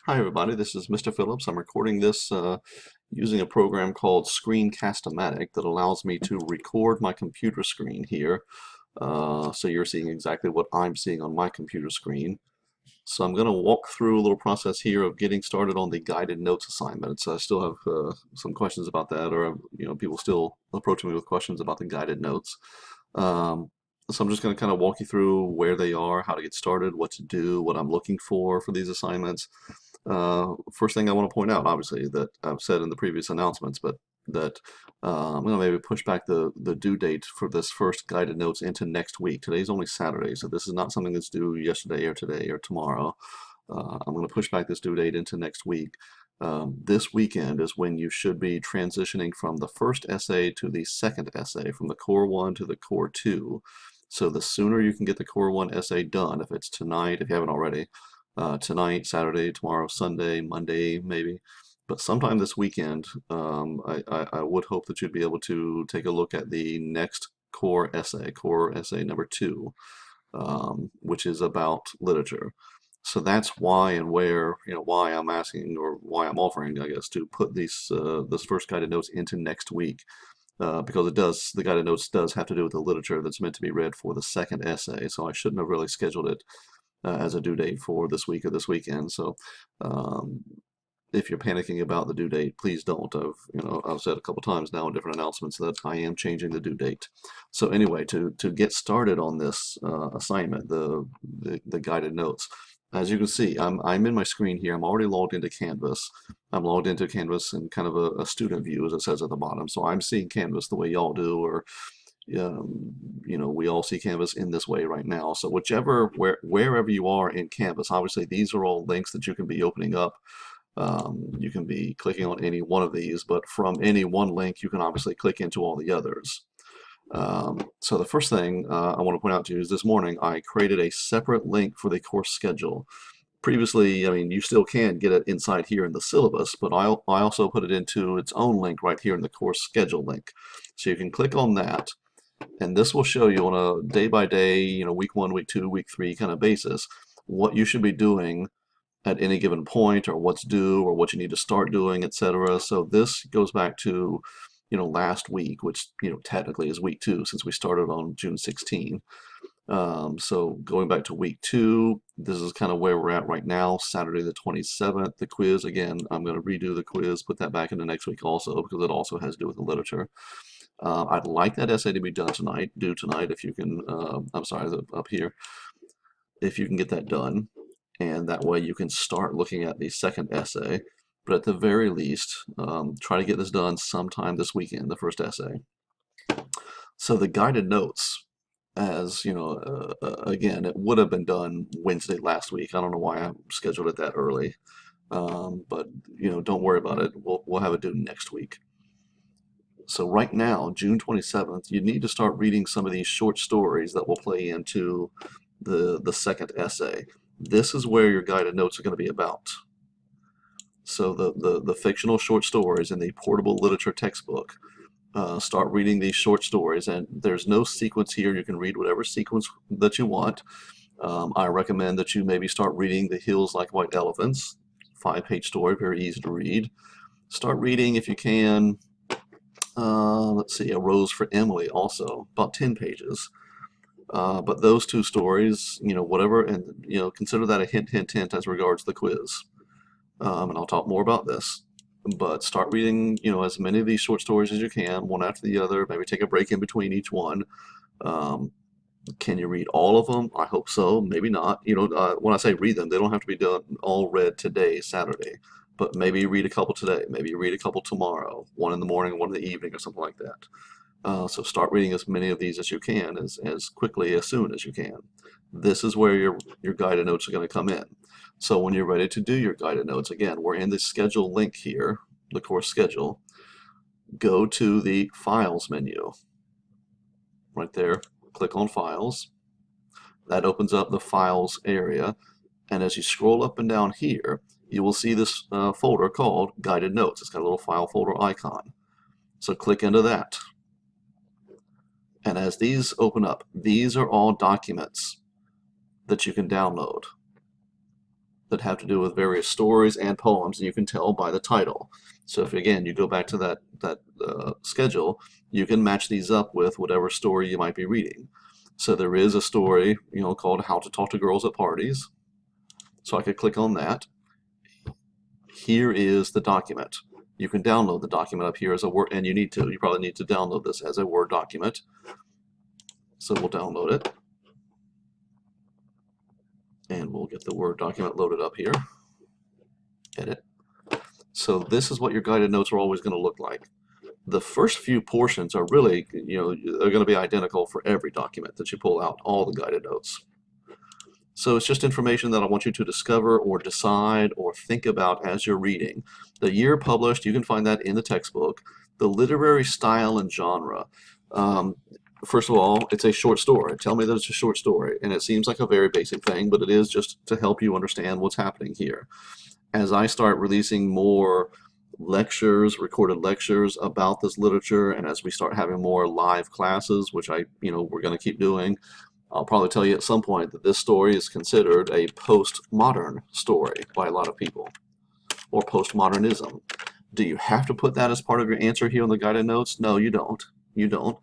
Hi everybody, this is Mr. Phillips. I'm recording this using a program called Screencast-O-Matic that allows me to record my computer screen here. So you're seeing exactly what I'm seeing on my computer screen. So I'm going to walk through a little process here of getting started on the guided notes assignment. So I still have some questions about that, or people still approaching me with questions about the guided notes. So I'm just going to kind of walk you through where they are, how to get started, what to do, what I'm looking for these assignments. First thing I want to point out, obviously, that I've said in the previous announcements, but that I'm going to maybe push back the due date for this first guided notes into next week. Today's only Saturday, so this is not something that's due yesterday or today or tomorrow. I'm going to push back this due date into next week. This weekend is when you should be transitioning from the first essay to the second essay, from the Core 1 to the Core 2. So the sooner you can get the Core 1 essay done, if it's tonight, if you haven't already, tonight, Saturday, tomorrow, Sunday, Monday, maybe. But sometime this weekend, I would hope that you'd be able to take a look at the next core essay number 2, which is about literature. So that's why and where, why I'm asking, or why I'm offering, I guess, to put this first guided notes into next week. Because the guided notes does have to do with the literature that's meant to be read for the second essay. So I shouldn't have really scheduled it as a due date for this week or this weekend. So if you're panicking about the due date, please don't. I've said a couple times now in different announcements that I am changing the due date. So anyway, to get started on this assignment, the guided notes, as you can see, I'm in my screen here. I'm already logged into Canvas. I'm logged into Canvas in kind of a student view, as it says at the bottom. So I'm seeing Canvas the way y'all do, or we all see Canvas in this way right now. So wherever you are in Canvas, obviously these are all links that you can be opening up. You can be clicking on any one of these, but from any one link, you can obviously click into all the others. So the first thing I want to point out to you is this morning I created a separate link for the course schedule. Previously, you still can get it inside here in the syllabus, but I also put it into its own link right here in the course schedule link. So you can click on that, and this will show you on a day-by-day, week 1, week 2, week 3 kind of basis, what you should be doing at any given point, or what's due, or what you need to start doing, etc. So this goes back to, last week, which, technically is week 2 since we started on June 16. So going back to week 2, this is kind of where we're at right now, Saturday the 27th. The quiz, again, I'm going to redo the quiz, put that back into next week also, because it also has to do with the literature. I'd like that essay to be due tonight, if you can, I'm sorry, up here, if you can get that done. And that way you can start looking at the second essay. But at the very least, try to get this done sometime this weekend, the first essay. So the guided notes, as again, it would have been done Wednesday last week. I don't know why I scheduled it that early, but don't worry about it. We'll have it due next week. So right now, June 27th, you need to start reading some of these short stories that will play into the second essay. This is where your guided notes are going to be about. So the fictional short stories in the portable literature textbook. Start reading these short stories, and there's no sequence here. You can read whatever sequence that you want. I recommend that you maybe start reading The Hills Like White Elephants, 5-page story, very easy to read. Start reading, if you can, let's see, A Rose for Emily, also about 10 pages. But those two stories, whatever, and consider that a hint, hint, hint as regards the quiz. And I'll talk more about this. But start reading, as many of these short stories as you can, one after the other. Maybe take a break in between each one. Can you read all of them? I hope so. Maybe not. When I say read them, they don't have to be done all read today, Saturday. But maybe read a couple today. Maybe read a couple tomorrow. One in the morning, one in the evening, or something like that. So start reading as many of these as you can, as quickly, as soon as you can. This is where your guided notes are going to come in. So when you're ready to do your guided notes, again, we're in the schedule link here, the course schedule. Go to the Files menu. Right there, click on Files. That opens up the Files area. And as you scroll up and down here, you will see this folder called Guided Notes. It's got a little file folder icon. So click into that. And as these open up, these are all documents that you can download. that have to do with various stories and poems, and you can tell by the title. So if again you go back to that schedule, you can match these up with whatever story you might be reading. So there is a story, called How to Talk to Girls at Parties. So I could click on that. Here is the document. You can download the document up here as a Word, and you probably need to download this as a Word document. So we'll download it. And we'll get the Word document loaded up here. Edit. So this is what your guided notes are always going to look like. The first few portions are really, they're going to be identical for every document that you pull out, all the guided notes. So it's just information that I want you to discover or decide or think about as you're reading. The year published, you can find that in the textbook. The literary style and genre. First of all, it's a short story. Tell me that it's a short story. And it seems like a very basic thing, but it is just to help you understand what's happening here. As I start releasing more lectures, recorded lectures about this literature, and as we start having more live classes, which we're going to keep doing, I'll probably tell you at some point that this story is considered a postmodern story by a lot of people, or postmodernism. Do you have to put that as part of your answer here in the guided notes? No, you don't. You don't.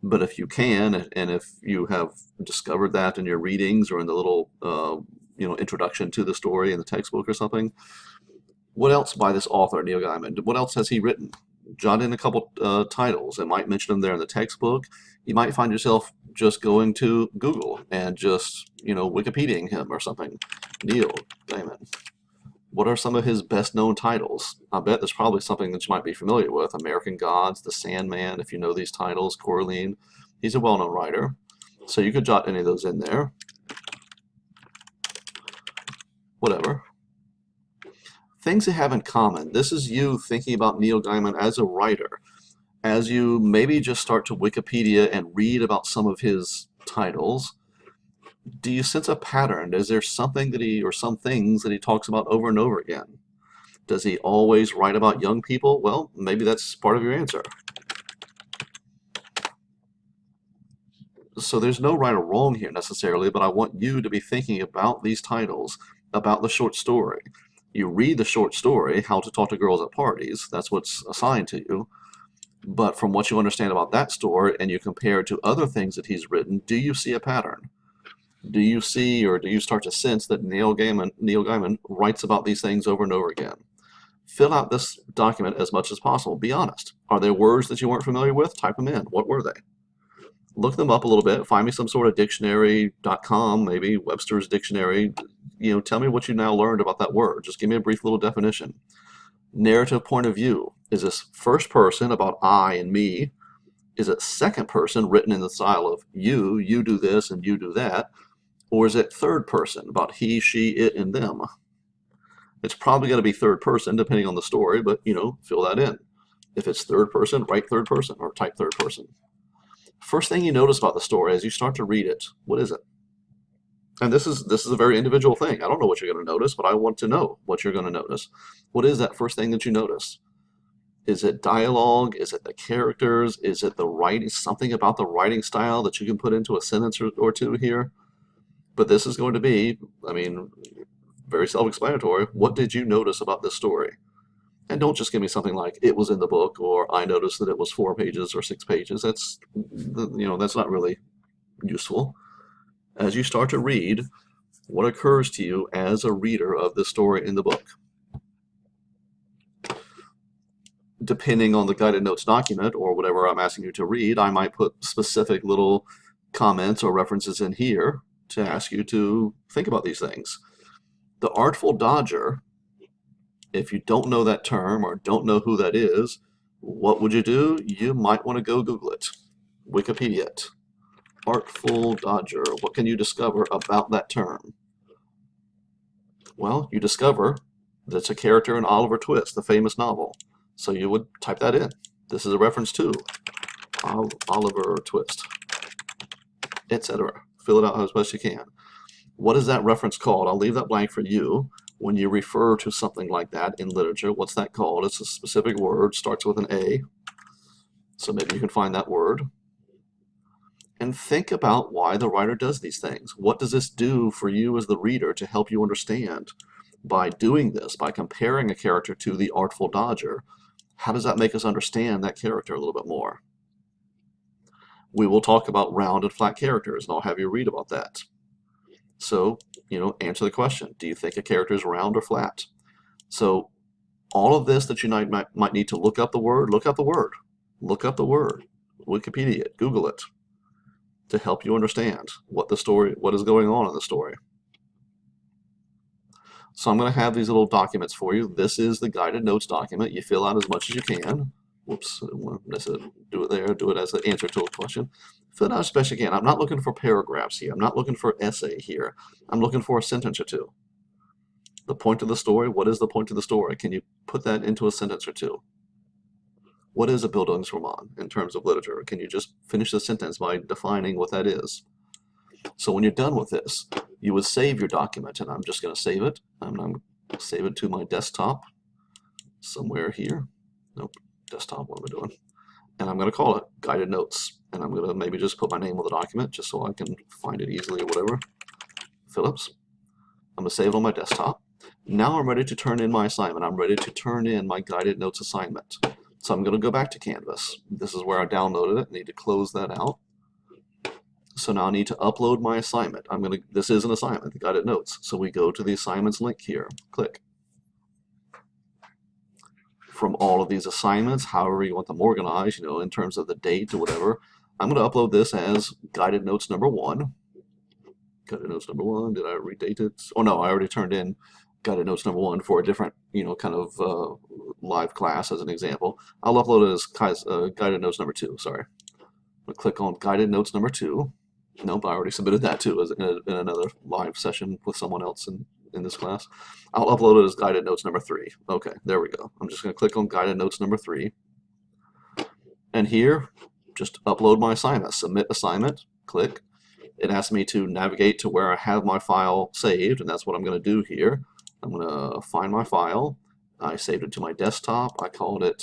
But if you can, and if you have discovered that in your readings or in the little, introduction to the story in the textbook or something, what else by this author, Neil Gaiman? What else has he written? Jot in a couple titles. It might mention them there in the textbook. You might find yourself just going to Google and just, Wikipediaing him or something. Neil Gaiman. What are some of his best-known titles? I bet there's probably something that you might be familiar with. American Gods, The Sandman, if you know these titles, Coraline. He's a well-known writer. So you could jot any of those in there. Whatever. Things they have in common. This is you thinking about Neil Gaiman as a writer. As you maybe just start to Wikipedia and read about some of his titles, do you sense a pattern? Is there something that or some things that he talks about over and over again? Does he always write about young people? Well, maybe that's part of your answer. So there's no right or wrong here necessarily, but I want you to be thinking about these titles, about the short story. You read the short story, How to Talk to Girls at Parties. That's what's assigned to you. But from what you understand about that story and you compare it to other things that he's written, do you see a pattern? Do you see, or do you start to sense that Neil Gaiman writes about these things over and over again? Fill out this document as much as possible. Be honest. Are there words that you weren't familiar with? Type them in. What were they? Look them up a little bit. Find me some sort of dictionary.com, maybe Webster's Dictionary. Tell me what you now learned about that word. Just give me a brief little definition. Narrative point of view. Is this first person about I and me? Is it second person written in the style of you do this and you do that? Or is it third person about he, she, it, and them? It's probably going to be third person depending on the story, but fill that in. If it's third person, write third person or type third person. First thing you notice about the story as you start to read it, what is it? And this is a very individual thing. I don't know what you're going to notice, but I want to know what you're going to notice. What is that first thing that you notice? Is it dialogue? Is it the characters? Is it the writing? Something about the writing style that you can put into a sentence or two here? But this is going to be, very self-explanatory. What did you notice about this story? And don't just give me something like, it was in the book, or I noticed that it was 4 pages or 6 pages. That's not really useful. As you start to read, what occurs to you as a reader of the story in the book? Depending on the guided notes document or whatever I'm asking you to read, I might put specific little comments or references in here to ask you to think about these things. The Artful Dodger, if you don't know that term or don't know who that is, what would you do? You might want to go Google it, Wikipedia it. Artful Dodger, what can you discover about that term? Well, you discover that it's a character in Oliver Twist, the famous novel. So you would type that in. This is a reference to Oliver Twist, etc. Fill it out as best you can. What is that reference called? I'll leave that blank for you. When you refer to something like that in literature, what's that called? It's a specific word, starts with an A. So maybe you can find that word. And think about why the writer does these things. What does this do for you as the reader to help you understand? by doing this, by comparing a character to the Artful Dodger, how does that make us understand that character a little bit more? We will talk about round and flat characters, and I'll have you read about that. So, answer the question. Do you think a character is round or flat? So all of this that you might need to look up the word, look up the word. Look up the word. Wikipedia it, Google it, to help you understand what is going on in the story. So I'm going to have these little documents for you. This is the guided notes document. You fill out as much as you can. Whoops, do it there. Do it as the answer to a question. Fill it out as best you can. I'm not looking for paragraphs here. I'm not looking for essay here. I'm looking for a sentence or two. The point of the story. What is the point of the story? Can you put that into a sentence or two? What is a Bildungsroman in terms of literature? Can you just finish the sentence by defining what that is? So when you're done with this, you would save your document, and I'm just going to save it. I'm going to save it to my desktop somewhere here. Nope, desktop, what am I doing? And I'm going to call it Guided Notes. And I'm going to maybe just put my name on the document just so I can find it easily or whatever. Phillips. I'm going to save it on my desktop. Now I'm ready to turn in my assignment. I'm ready to turn in my Guided Notes assignment. So I'm going to go back to Canvas. This is where I downloaded it. I need to close that out. So now I need to upload my assignment. This is an assignment, the Guided Notes. So we go to the assignments link here. Click. From all of these assignments, however you want them organized, in terms of the date or whatever, I'm going to upload this as Guided Notes number 1. Guided Notes number 1. Did I redate it? Oh no, I already turned in Guided Notes number 1 for a different, kind of live class as an example. I'll upload it as Guided Notes number 2. Sorry. I'm going to click on Guided Notes number 2. Nope, I already submitted that too in another live session with someone else in this class. I'll upload it as Guided Notes number 3. Okay, there we go. I'm just going to click on Guided Notes number 3. And here, just upload my assignment. Submit assignment. Click. It asks me to navigate to where I have my file saved, and that's what I'm going to do here. I'm going to find my file. I saved it to my desktop. I called it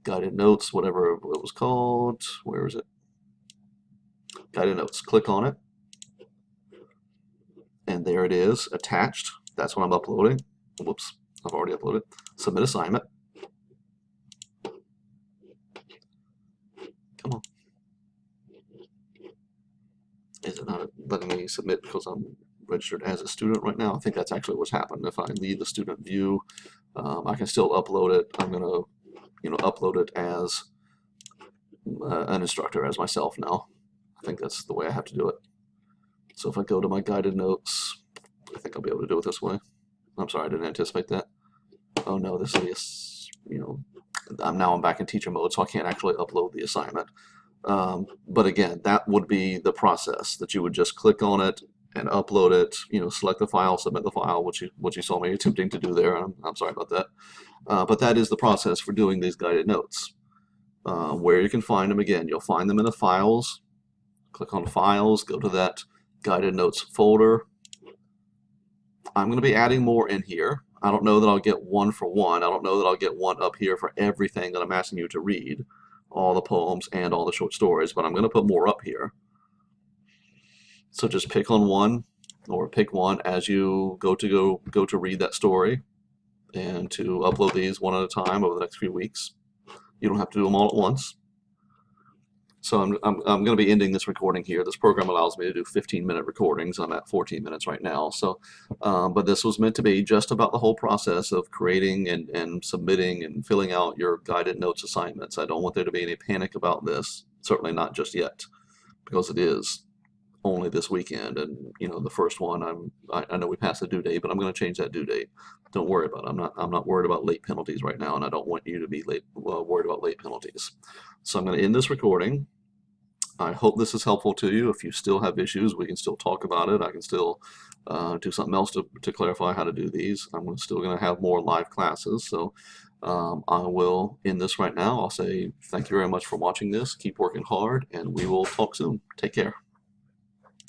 Guided Notes, whatever it was called. Where is it? Guided Notes. Click on it. And there it is, attached. That's what I'm uploading. Whoops, I've already uploaded. Submit assignment. Come on. Is it not letting me submit because I'm registered as a student right now? I think that's actually what's happened. If I leave the student view, I can still upload it. I'm going to, upload it as an instructor, as myself now. I think that's the way I have to do it. So if I go to my Guided Notes, I think I'll be able to do it this way. I'm sorry, I didn't anticipate that. Oh no, this is, I'm back in teacher mode, so I can't actually upload the assignment. But again, that would be the process, that you would just click on it and upload it, select the file, submit the file, which you saw me attempting to do there. I'm sorry about that. But that is the process for doing these Guided Notes. Where you can find them, again, you'll find them in the files. Click on Files, go to that Guided Notes folder. I'm going to be adding more in here. I don't know that I'll get one for one. I don't know that I'll get one up here for everything that I'm asking you to read, all the poems and all the short stories, but I'm going to put more up here. So just pick on one, or pick one as you go to read that story, and to upload these one at a time over the next few weeks. You don't have to do them all at once. So I'm going to be ending this recording here. This program allows me to do 15-minute recordings. I'm at 14 minutes right now. So, but this was meant to be just about the whole process of creating and submitting and filling out your Guided Notes assignments. I don't want there to be any panic about this. Certainly not just yet, because it is only this weekend. And the first one, I know we passed the due date, but I'm going to change that due date. Don't worry about it. I'm not worried about late penalties right now, and I don't want you to be worried about late penalties. So I'm going to end this recording. I hope this is helpful to you. If you still have issues, we can still talk about it. I can still do something else to clarify how to do these. I'm still going to have more live classes. So I will end this right now. I'll say thank you very much for watching this. Keep working hard, and we will talk soon. Take care.